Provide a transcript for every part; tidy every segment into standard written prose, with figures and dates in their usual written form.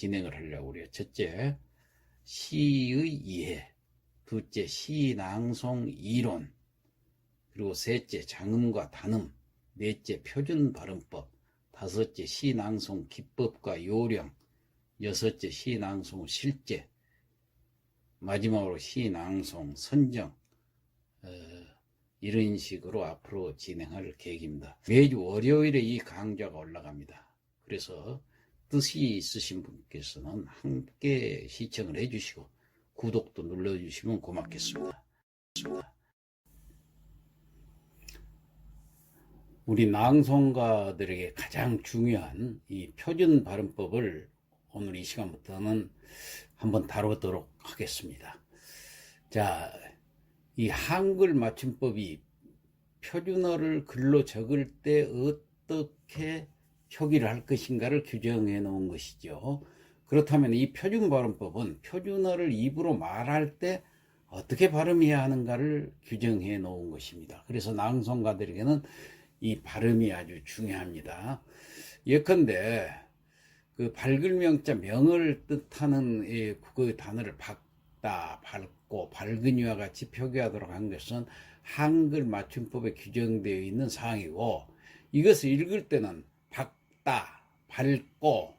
진행을 하려고 그래요. 첫째, 시의 이해, 둘째, 시낭송 이론, 그리고 셋째, 장음과 단음, 넷째, 표준 발음법, 다섯째, 시낭송 기법과 요령, 여섯째, 시낭송 실제, 마지막으로 시낭송 선정, 이런 식으로 앞으로 진행할 계획입니다. 매주 월요일에 이 강좌가 올라갑니다. 그래서 뜻이 있으신 분께서는 함께 시청을 해주시고 구독도 눌러주시면 고맙겠습니다. 우리 낭송가들에게 가장 중요한 이 표준 발음법을 오늘 이 시간부터는 한번 다루도록 하겠습니다. 자, 이 한글 맞춤법이 표준어를 글로 적을 때 어떻게 표기를 할 것인가를 규정해 놓은 것이죠. 그렇다면 이 표준 발음법은 표준어를 입으로 말할 때 어떻게 발음해야 하는가를 규정해 놓은 것입니다. 그래서 낭송가들에게는 이 발음이 아주 중요합니다. 예컨대 그 밝을 명자 명을 뜻하는 이 국어의 단어를 밝다, 밝고, 밝은 이와 같이 표기하도록 한 것은 한글 맞춤법에 규정되어 있는 사항이고, 이것을 읽을 때는 밝다, 밝고,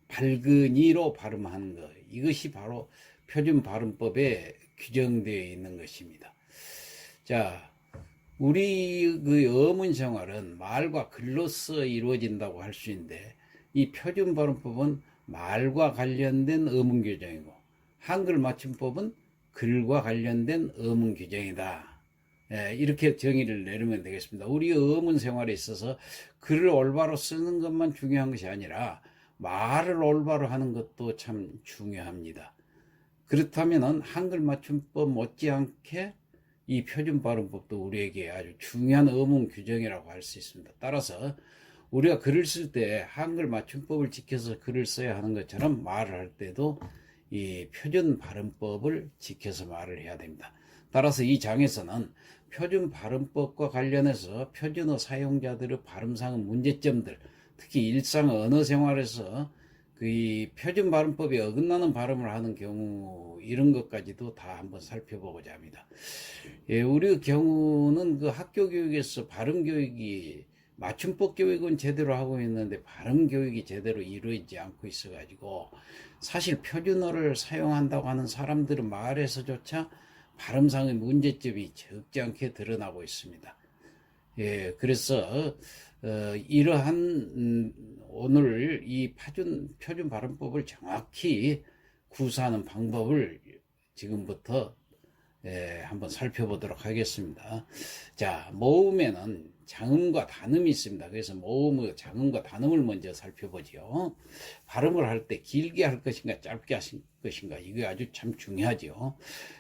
밝은이로 발음하는 것, 이것이 바로 표준 발음법에 규정되어 있는 것입니다. 자, 우리 그 어문 생활은 말과 글로서 이루어진다고 할 수 있는데, 이 표준 발음법은 말과 관련된 어문 규정이고 한글 맞춤법은 글과 관련된 어문 규정이다. 이렇게 정의를 내리면 되겠습니다. 우리 어문 생활에 있어서 글을 올바로 쓰는 것만 중요한 것이 아니라 말을 올바로 하는 것도 참 중요합니다. 그렇다면 한글 맞춤법 못지않게 이 표준 발음법도 우리에게 아주 중요한 어문 규정이라고 할 수 있습니다. 따라서 우리가 글을 쓸 때 한글 맞춤법을 지켜서 글을 써야 하는 것처럼 말을 할 때도 이 표준 발음법을 지켜서 말을 해야 됩니다. 따라서 이 장에서는 표준 발음법과 관련해서 표준어 사용자들의 발음상 문제점들, 특히 일상 언어 생활에서 그 표준 발음법에 어긋나는 발음을 하는 경우, 이런 것까지도 다 한번 살펴보고자 합니다. 우리 경우는 그 학교 교육에서 발음 교육이 맞춤법 교육은 제대로 하고 있는데 발음 교육이 제대로 이루어지지 않고 있어가지고 사실 표준어를 사용한다고 하는 사람들의 말에서조차 발음상의 문제점이 적지 않게 드러나고 있습니다. 그래서 이러한 오늘 이 표준 발음법을 정확히 구사하는 방법을 지금부터 한번 살펴보도록 하겠습니다. 자, 모음에는 장음과 단음이 있습니다. 그래서 모음의 장음과 단음을 먼저 살펴보죠. 발음을 할 때 길게 할 것인가 짧게 할 것인가, 이게 아주 참 중요하죠.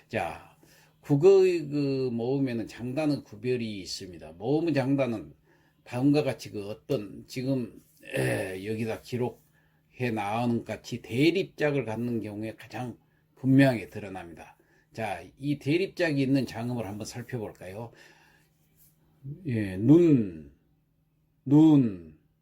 자, 국어의 그 모음에는 장단의 구별이 있습니다. 모음의 장단은 다음과 같이 그 어떤 지금 여기다 기록해 나오는 같이 대립작을 갖는 경우에 가장 분명하게 드러납니다. 자, 이 대립작이 있는 장음을 한번 살펴볼까요? 눈,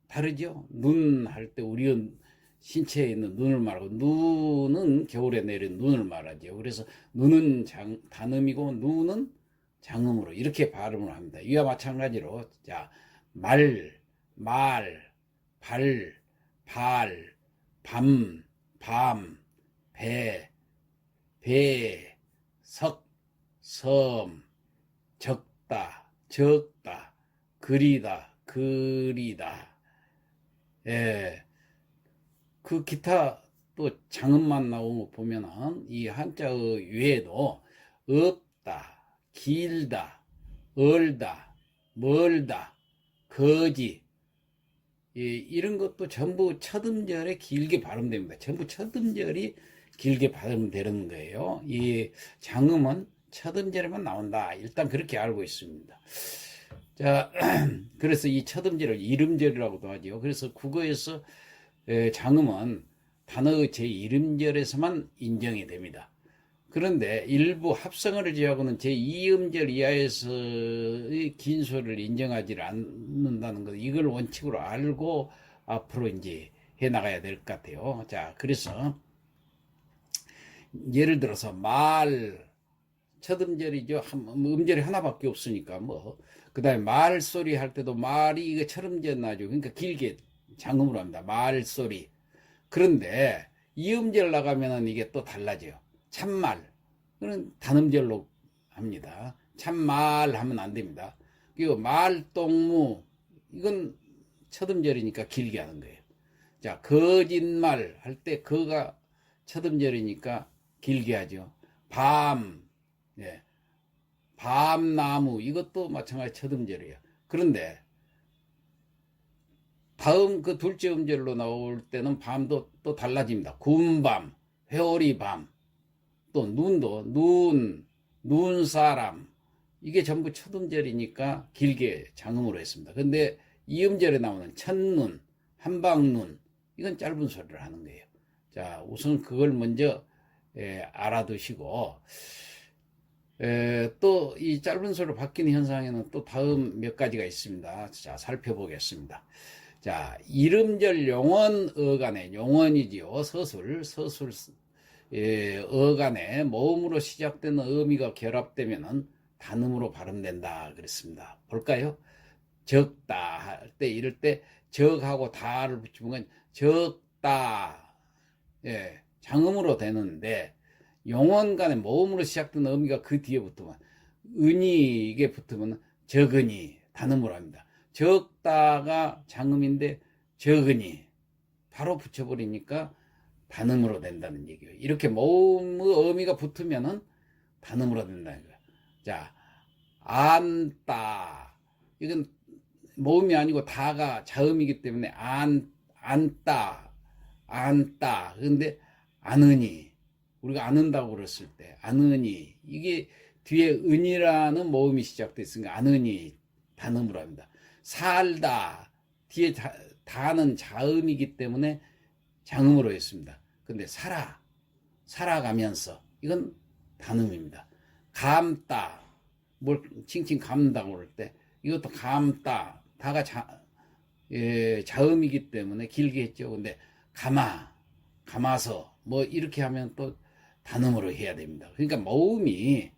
다르죠? 눈 할 때 우리 신체에 있는 눈을 말하고, 눈은 겨울에 내린 눈을 말하죠. 그래서 눈은 단음이고 눈은 장음으로 이렇게 발음을 합니다. 이와 마찬가지로 자, 말, 발, 밤, 배, 석, 섬, 적다, 그리다. 그 기타 또 장음만 나오는 거 보면은 이 한자의 외에도 없다, 길다, 얼다, 멀다, 거지, 이런 것도 전부 첫 음절에 길게 발음됩니다. 전부 첫 음절이 길게 발음되는 거예요. 이 장음은 첫 음절에만 나온다. 일단 그렇게 알고 있습니다. 자, 그래서 이 첫 음절을 이름절이라고도 하죠. 그래서 국어에서 장음은 단어의 제1음절에서만 인정이 됩니다. 그런데 일부 합성어를 제외하고는 제2음절 이하에서의 긴 소리를 인정하지 않는다는 것, 이걸 원칙으로 알고 앞으로 이제 해 나가야 될 것 같아요. 자, 그래서 예를 들어서 말, 첫 음절이죠. 음절이 하나밖에 없으니까 뭐. 그 다음에 말소리 할 때도 말이 이거 첫 음절 나죠. 그러니까 길게 장음으로 합니다. 말소리. 그런데 이음절 나가면은 이게 또 달라져요. 참말. 그는 단음절로 합니다. 참말 하면 안 됩니다. 그리고 말동무. 이건 첫 음절이니까 길게 하는 거예요. 자, 거짓말 할 때 거가 첫 음절이니까 길게 하죠. 밤. 예. 밤나무. 이것도 마찬가지 첫 음절이에요. 그런데 다음 그 둘째 음절로 나올 때는 밤도 또 달라집니다. 군밤, 회오리 밤, 또 눈도 눈사람. 이게 전부 첫 음절이니까 길게 장음으로 했습니다. 근데 이 음절에 나오는 첫눈, 한방눈, 이건 짧은 소리를 하는 거예요. 자, 우선 그걸 먼저 알아두시고, 또 이 짧은 소리로 바뀌는 현상에는 또 다음 몇 가지가 있습니다. 자, 살펴보겠습니다. 자, 이름절 용언 어간에, 용언이지요. 서술 어간에 모음으로 시작되는 의미가 결합되면은 단음으로 발음된다 그랬습니다. 볼까요? 적다 할 때, 이럴 때 적하고 다를 붙이면 건 적다, 예, 장음으로 되는데, 용언 간에 모음으로 시작되는 의미가 그 뒤에 붙으면, 은이 이게 붙으면 적은이 단음으로 합니다. 적다가 장음인데 적은이 바로 붙여버리니까 단음으로 된다는 얘기예요. 이렇게 모음의 의미가 붙으면은 단음으로 된다는 거예요. 자, 안따. 이건 모음이 아니고 다가 자음이기 때문에 안따. 근데 아느니. 우리가 아는다고 그랬을 때 아느니. 이게 뒤에 은이라는 모음이 시작됐으니까 아느니 단음으로 합니다. 살다. 뒤에 다는 자음이기 때문에 장음으로 했습니다. 근데 살아가면서 이건 단음입니다. 감다. 뭘 칭칭 감다고 그럴 때 이것도 감다. 다가 자음이기 때문에 길게 했죠. 근데 감아서 뭐 이렇게 하면 또 단음으로 해야 됩니다. 그러니까 모음이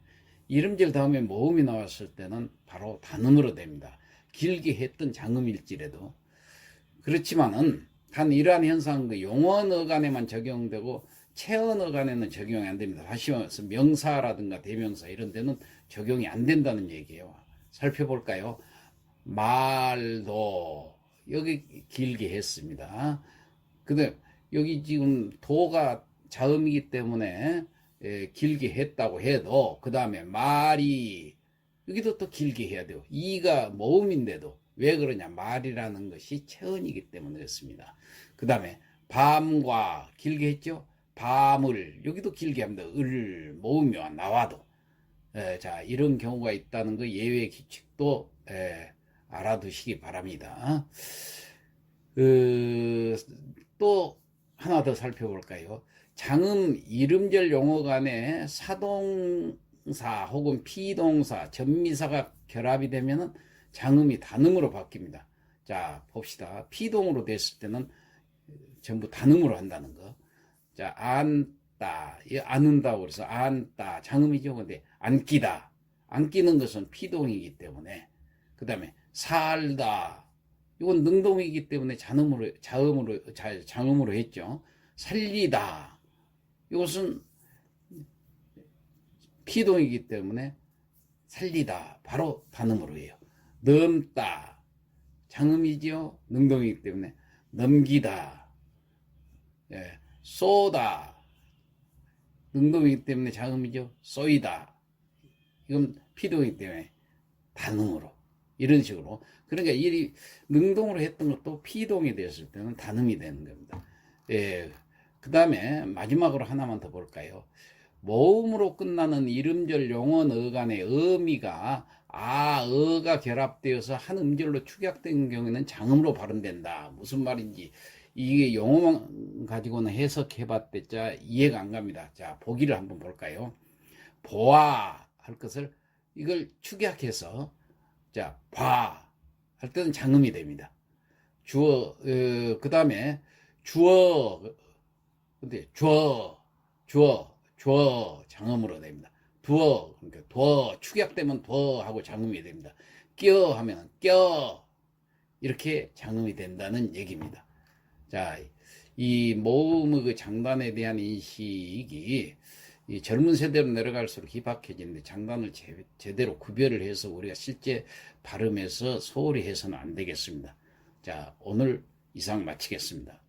이름절 다음에 모음이 나왔을 때는 바로 단음으로 됩니다. 길게 했던 장음일지라도. 그렇지만은 단 이러한 현상은 그 용언 어간에만 적용되고 체언 어간에는 적용이 안 됩니다. 다시 말해서 명사라든가 대명사 이런 데는 적용이 안 된다는 얘기예요. 살펴볼까요? 말도 여기 길게 했습니다. 근데 여기 지금 도가 자음이기 때문에 길게 했다고 해도 그 다음에 말이 여기도 또 길게 해야 돼요. 이가 모음인데도 왜 그러냐? 말이라는 것이 체언이기 때문에 그렇습니다. 그 다음에 밤과 길게 했죠. 밤을 여기도 길게 합니다. 모음이 나와도. 자, 이런 경우가 있다는 거 예외 규칙도 알아두시기 바랍니다. 또 하나 더 살펴볼까요? 장음 이름절 용어 간에 사동사 혹은 피동사, 전미사가 결합이 되면은 장음이 단음으로 바뀝니다. 자, 봅시다. 피동으로 됐을 때는 전부 단음으로 한다는 거. 자, 안다. 안는다고 그래서 안다. 장음이죠. 근데 안기다. 안기는 것은 피동이기 때문에. 그 다음에 살다. 이건 능동이기 때문에 장음으로 했죠. 살리다. 이것은 피동이기 때문에 살리다. 바로 단음으로 해요. 넘다. 장음이죠. 능동이기 때문에 넘기다. 예. 쏘다. 능동이기 때문에 장음이죠. 쏘이다. 이건 피동이기 때문에 단음으로. 이런 식으로. 그러니까 이 능동으로 했던 것도 피동이 되었을 때는 단음이 되는 겁니다. 예. 그 다음에 마지막으로 하나만 더 볼까요? 모음으로 끝나는 이름절 용언 어간의 의미가 어가 결합되어서 한 음절로 축약된 경우에는 장음으로 발음된다. 무슨 말인지 이게 용어만 가지고는 해석해 봤댔자 이해가 안 갑니다. 자, 보기를 한번 볼까요? 보아 할 것을 이걸 축약해서 자, 봐 할 때는 장음이 됩니다. 그 다음에 주어, 근데 주어 장음으로 됩니다. 두어, 그러니까 두어, 축약되면 두어 하고 장음이 됩니다. 껴 하면 껴, 이렇게 장음이 된다는 얘기입니다. 자, 이 모음의 그 장단에 대한 인식이 이 젊은 세대로 내려갈수록 희박해지는데 장단을 제대로 구별을 해서 우리가 실제 발음에서 소홀히 해서는 안 되겠습니다. 자, 오늘 이상 마치겠습니다.